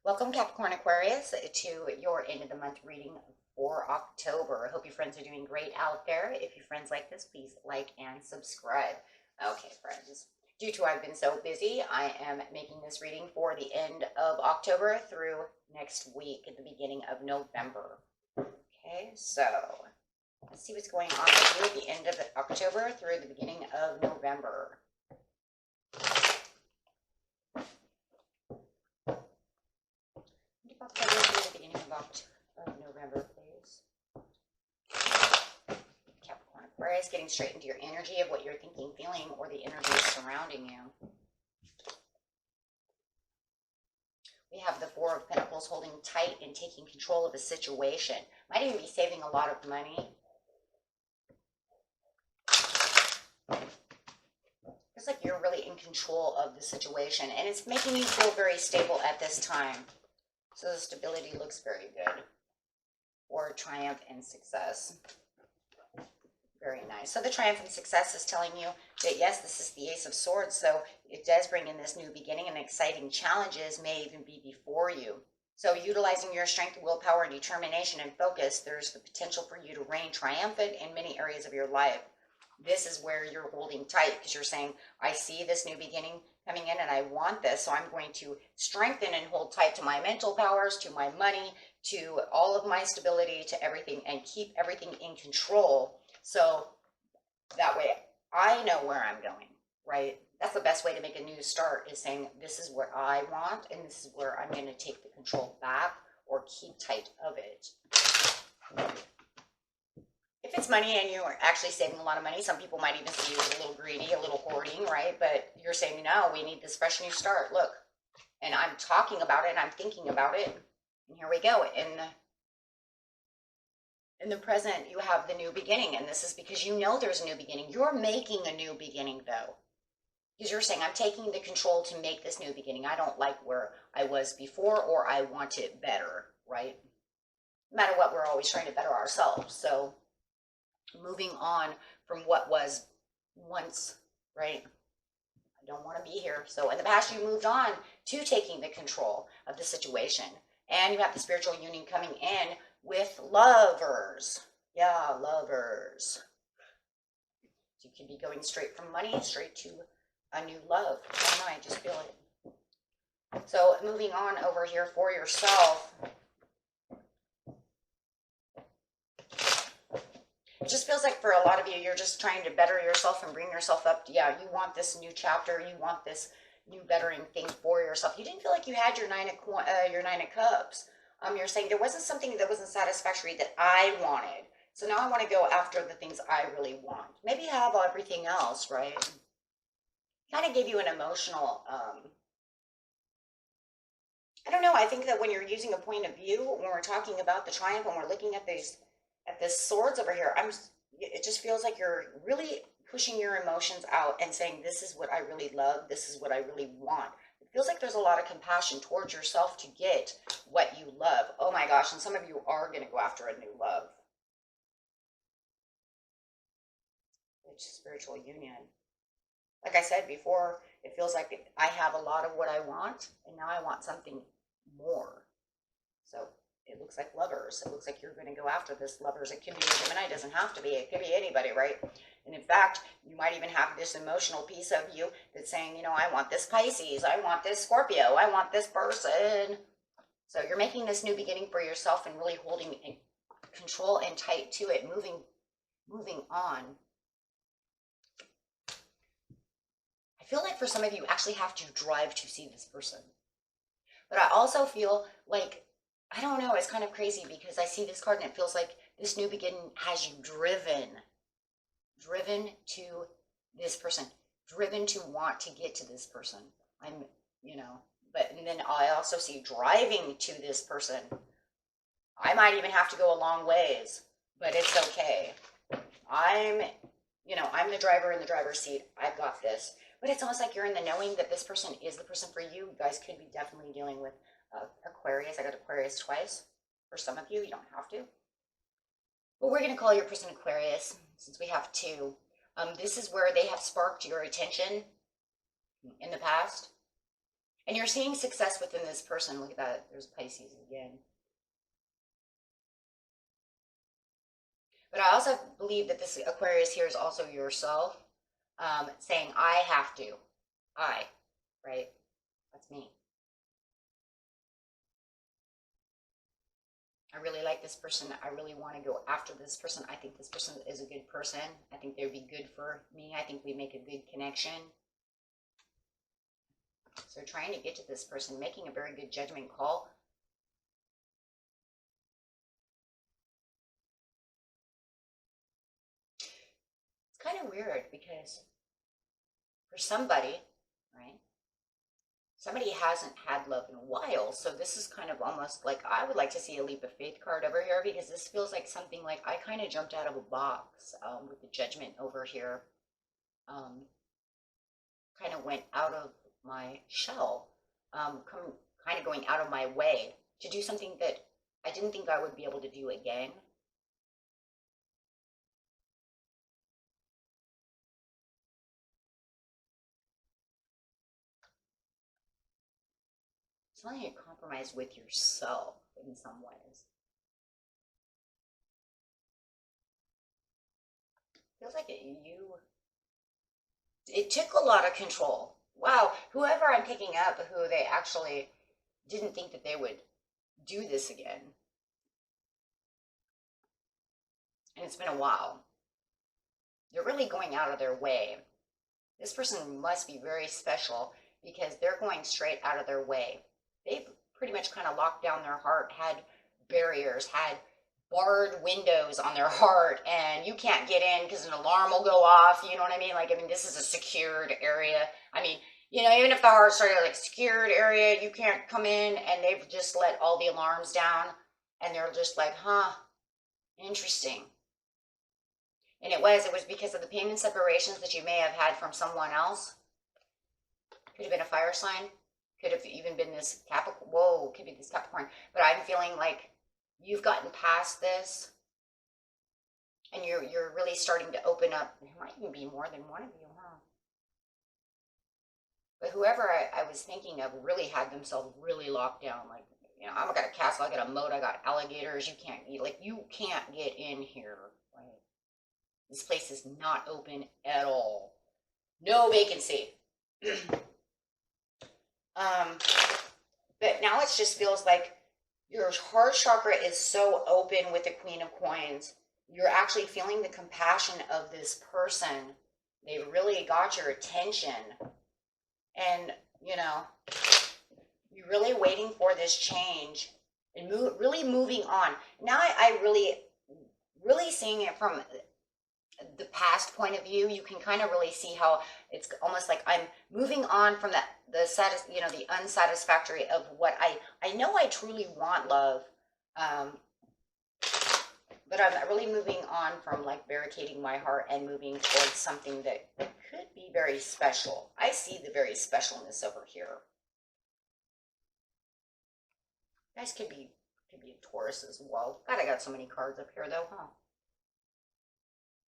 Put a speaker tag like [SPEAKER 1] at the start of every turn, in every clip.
[SPEAKER 1] Welcome, Capricorn Aquarius, to your end of the month reading for October. I hope your friends are doing great out there. If your friends like this, please like and subscribe. Okay, friends. Due to I've been so busy, I am making this reading for the end of October through next week at the beginning of November. Okay, so let's see what's going on with you at the end of October through the beginning of November. October through the beginning of November, please. Capricorn Aquarius, getting straight into your energy of what you're thinking, feeling, or the energy surrounding you. We have the Four of Pentacles, holding tight and taking control of a situation. Might even be saving a lot of money. It's like you're really in control of the situation, and it's making you feel very stable at this time. So the stability looks very good. Or triumph and success. Very nice. So the triumph and success is telling you that, yes, this is the Ace of Swords, so it does bring in this new beginning, and exciting challenges may even be before you. So utilizing your strength, willpower, determination, and focus, there's the potential for you to reign triumphant in many areas of your life. This is where you're holding tight because you're saying, I see this new beginning coming in and I want this, so I'm going to strengthen and hold tight to my mental powers, to my money, to all of my stability, to everything, and keep everything in control. So that way I know where I'm going, right? That's the best way to make a new start, is saying, this is what I want, and this is where I'm going to take the control back or keep tight of it. If it's money and you are actually saving a lot of money, some people might even see you as a little greedy, a little hoarding, right? But you're saying, no, we need this fresh new start. Look, and I'm talking about it, and I'm thinking about it, and here we go. In the present, you have the new beginning, and this is because you know there's a new beginning. You're making a new beginning, though, because you're saying, I'm taking the control to make this new beginning. I don't like where I was before, or I want it better, right? No matter what, we're always trying to better ourselves. So moving on from what was once, right? I don't want to be here. So in the past, you moved on to taking the control of the situation. And you have the spiritual union coming in with lovers. Yeah, lovers. So you could be going straight from money straight to a new love. I don't know, I just feel it. So moving on over here for yourself. It just feels like for a lot of you, you're just trying to better yourself and bring yourself up. Yeah, you want this new chapter. You want this new bettering thing for yourself. You didn't feel like you had your Nine of Cups. You're saying there wasn't something that wasn't satisfactory that I wanted. So now I want to go after the things I really want. Maybe you have everything else, right? Kind of gave you an emotional, I don't know. I think that when you're using a point of view, when we're talking about the triumph, when we're looking at this swords over here, it just feels like you're really pushing your emotions out and saying, this is what I really love. This is what I really want. It feels like there's a lot of compassion towards yourself to get what you love. Oh my gosh. And some of you are going to go after a new love. Which is spiritual union. Like I said before, it feels like I have a lot of what I want, and now I want something more. So it looks like lovers. It looks like you're going to go after this lovers. It could be a Gemini. It doesn't have to be. It could be anybody, right? And in fact, you might even have this emotional piece of you that's saying, you know, I want this Pisces. I want this Scorpio. I want this person. So you're making this new beginning for yourself and really holding control and tight to it, moving on. I feel like for some of you actually have to drive to see this person. But I also feel like, I don't know, it's kind of crazy because I see this card and it feels like this new beginning has you driven to this person, driven to want to get to this person. And then I also see driving to this person. I might even have to go a long ways, but it's okay. I'm the driver in the driver's seat. I've got this. But it's almost like you're in the knowing that this person is the person for you. You guys could be definitely dealing with Aquarius. I got Aquarius twice. For some of you, you don't have to. But we're going to call your person Aquarius since we have two. This is where they have sparked your attention in the past. And you're seeing success within this person. Look at that. There's Pisces again. But I also believe that this Aquarius here is also yourself, saying, I have to. Right? That's me. I really like this person. I really want to go after this person. I think this person is a good person. I think they'd be good for me. I think we make a good connection. So trying to get to this person, making a very good judgment call. It's kind of weird because for somebody, right? Somebody hasn't had love in a while, so this is kind of almost like I would like to see a leap of faith card over here, because this feels like something like I kind of jumped out of a box with the Judgment over here. Kind of went out of my shell, kind of going out of my way to do something that I didn't think I would be able to do again. It's only a compromise with yourself in some ways. Feels like it took a lot of control. Wow, whoever I'm picking up, who they actually didn't think that they would do this again. And it's been a while. They're really going out of their way. This person must be very special because they're going straight out of their way. They've pretty much kind of locked down their heart, had barriers, had barred windows on their heart, and you can't get in because an alarm will go off. You know what I mean? Like, I mean, this is a secured area. I mean, you know, even if the heart started like secured area, you can't come in, and they've just let all the alarms down, and they're just like, huh, interesting. And it was because of the pain and separations that you may have had from someone else. Could have been a fire sign. Could have even been this Capricorn. Whoa, could be this Capricorn. But I'm feeling like you've gotten past this, and you're really starting to open up. There might even be more than one of you, huh? But whoever I was thinking of really had themselves really locked down. Like, you know, I've got a castle, I got a moat, I got alligators. You can't get in here, right? This place is not open at all. No vacancy. But now it just feels like your heart chakra is so open with the Queen of Coins. You're actually feeling the compassion of this person. They really got your attention. And, you know, you're really waiting for this change and really moving on. Now I really seeing it from the past point of view. You can kind of really see how it's almost like I'm moving on from the unsatisfactory of what I know I truly want love, but I'm really moving on from like barricading my heart and moving towards something that could be very special. I see the very specialness over here. You guys could be a Taurus as well. God, I got so many cards up here though, huh?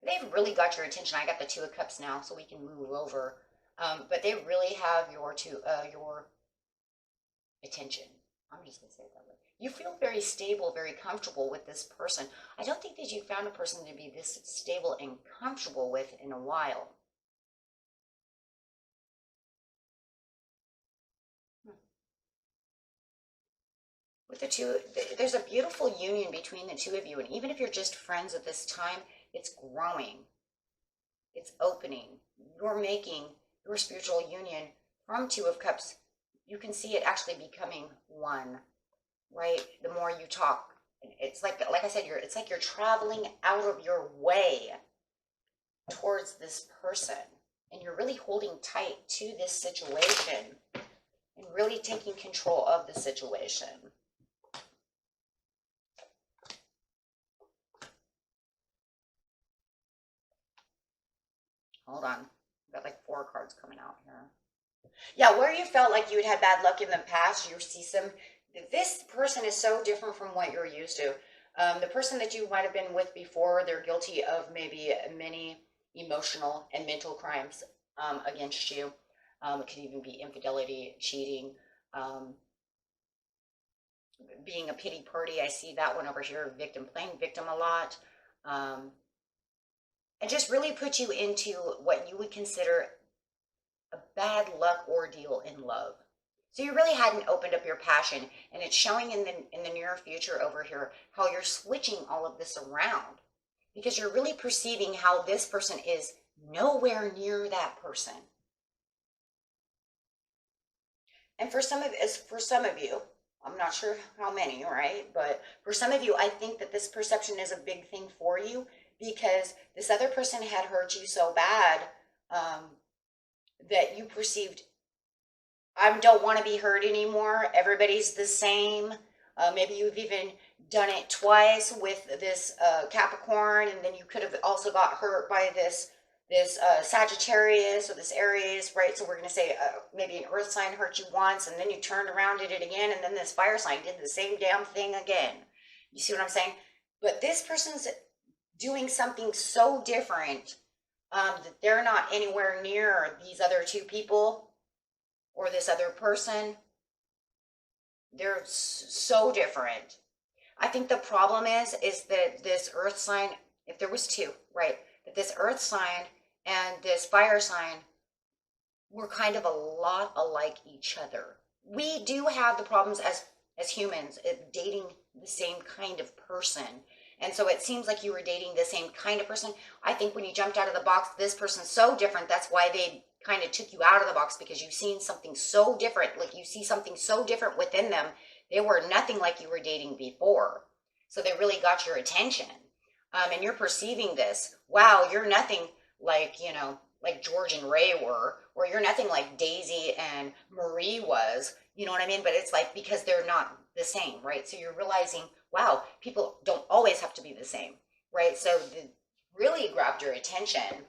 [SPEAKER 1] They've really got your attention. I got the Two of Cups now, so we can move over. But they really have your attention. I'm just going to say it that way. You feel very stable, very comfortable with this person. I don't think that you found a person to be this stable and comfortable with in a while. With the two, there's a beautiful union between the two of you. And even if you're just friends at this time, it's growing. It's opening. You're making your spiritual union from Two of Cups. You can see it actually becoming one, right? The more you talk, it's like I said, it's like you're traveling out of your way towards this person, and you're really holding tight to this situation and really taking control of the situation. Hold on. I've got like 4 cards coming out here. Yeah, where you felt like you had bad luck in the past, you see this person is so different from what you're used to. The person that you might have been with before, they're guilty of maybe many emotional and mental crimes against you. It could even be infidelity, cheating, Um, being a pity party, I see that one over here, victim, playing victim a lot. And just really put you into what you would consider a bad luck ordeal in love. So you really hadn't opened up your passion, and it's showing in the near future over here how you're switching all of this around, because you're really perceiving how this person is nowhere near that person. And for some of you, I'm not sure how many, right? But for some of you, I think that this perception is a big thing for you, because this other person had hurt you so bad that you perceived, I don't want to be hurt anymore. Everybody's the same. Maybe you've even done it twice with this Capricorn, and then you could have also got hurt by this Sagittarius or this Aries, right? So we're going to say maybe an earth sign hurt you once, and then you turned around, did it again, and then this fire sign did the same damn thing again. You see what I'm saying? But this person's doing something so different that they're not anywhere near these other two people or this other person. They're so different. I think the problem is that this earth sign, if there was two, right, that this earth sign and this fire sign were kind of a lot alike each other. We do have the problems as humans dating the same kind of person. And so it seems like you were dating the same kind of person. I think when you jumped out of the box, this person's so different. That's why they kind of took you out of the box, because you've seen something so different. Like you see something so different within them. They were nothing like you were dating before. So they really got your attention. And you're perceiving this. Wow, you're nothing like, like George and Ray were, or you're nothing like Daisy and Marie was. You know what I mean? But it's like, because they're not the same, right? So you're realizing, wow, people don't always have to be the same, right? So it really grabbed your attention.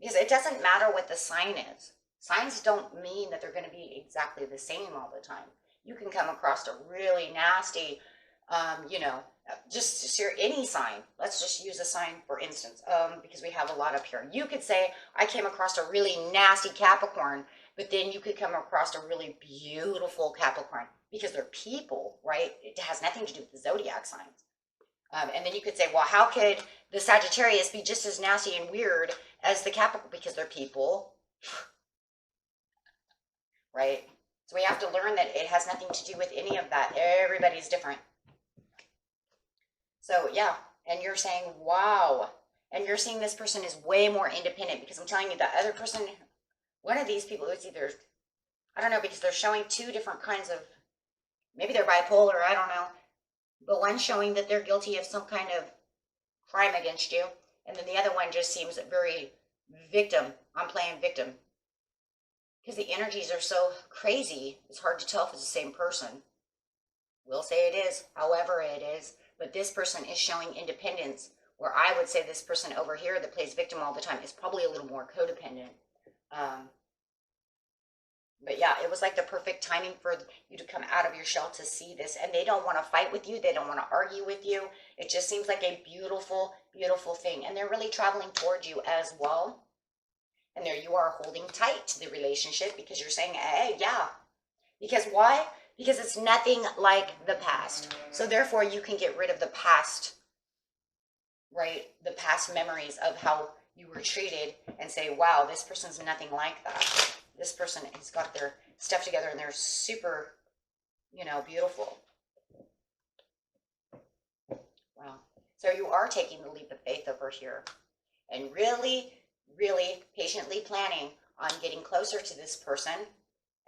[SPEAKER 1] Because it doesn't matter what the sign is. Signs don't mean that they're going to be exactly the same all the time. You can come across a really nasty, just any sign. Let's just use a sign for instance, because we have a lot up here. You could say, I came across a really nasty Capricorn, but then you could come across a really beautiful Capricorn, because they're people, right? It has nothing to do with the zodiac signs. And then you could say, well, how could the Sagittarius be just as nasty and weird as the Capricorn? Because they're people, right? So we have to learn that it has nothing to do with any of that. Everybody's different. So yeah, and you're saying, wow. And you're seeing this person is way more independent, because I'm telling you, the other person, one of these people is either, I don't know, because they're showing two different kinds of, maybe they're bipolar, I don't know. But one's showing that they're guilty of some kind of crime against you. And then the other one just seems very victim. I'm playing victim. Because the energies are so crazy, it's hard to tell if it's the same person. We'll say it is, however it is. But this person is showing independence, where I would say this person over here that plays victim all the time is probably a little more codependent. But yeah, it was like the perfect timing for you to come out of your shell to see this. And they don't want to fight with you. They don't want to argue with you. It just seems like a beautiful, beautiful thing. And they're really traveling towards you as well. And there you are holding tight to the relationship, because you're saying, hey, yeah. Because why? Because it's nothing like the past. So therefore you can get rid of the past, right? The past memories of how you were treated, and say, wow, this person's nothing like that. This person has got their stuff together and they're super, beautiful. Wow. So you are taking the leap of faith over here, and really, really patiently planning on getting closer to this person.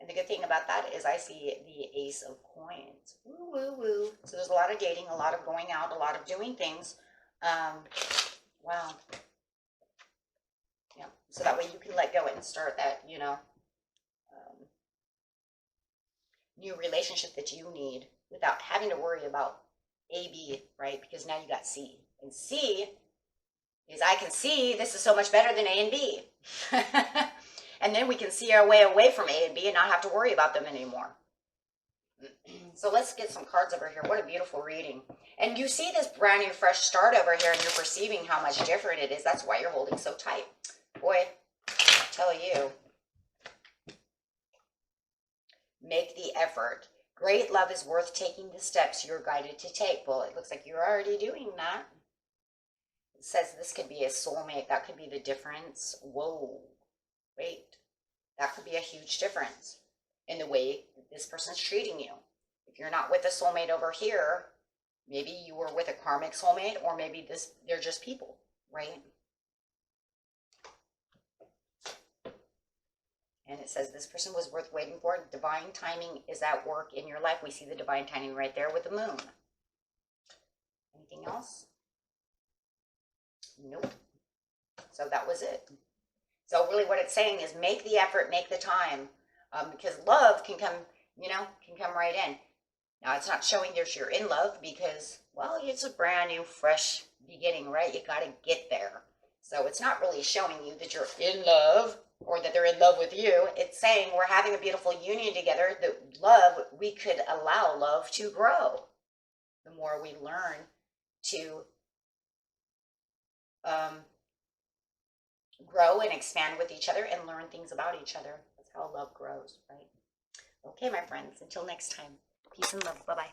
[SPEAKER 1] And the good thing about that is I see the Ace of Coins. Woo, woo, woo. So there's a lot of dating, a lot of going out, a lot of doing things. Wow. Yeah. So that way you can let go and start that, new relationship that you need without having to worry about A, B, right? Because now you got C. And C is, I can see this is so much better than A and B. And then we can see our way away from A and B and not have to worry about them anymore. So let's get some cards over here. What a beautiful reading. And you see this brand new fresh start over here, and you're perceiving how much different it is. That's why you're holding so tight. Boy, I tell you. Make the effort. Great love is worth taking the steps you're guided to take. Well, it looks like you're already doing that. It says this could be a soulmate. That could be the difference. Whoa. Wait. That could be a huge difference in the way this person's treating you. If you're not with a soulmate over here, maybe you were with a karmic soulmate, or maybe they're just people, right? And it says this person was worth waiting for. Divine timing is at work in your life. We see the divine timing right there with the moon. Anything else? Nope. So that was it. So really what it's saying is make the effort, make the time. Because love can come, can come right in. Now, it's not showing that you're in love because, well, it's a brand new, fresh beginning, right? You got to get there. So it's not really showing you that you're in love or that they're in love with you. It's saying we're having a beautiful union together. The love, we could allow love to grow. The more we learn to grow and expand with each other and learn things about each other. That's how love grows, right? Okay, my friends, until next time. Peace and love. Bye-bye.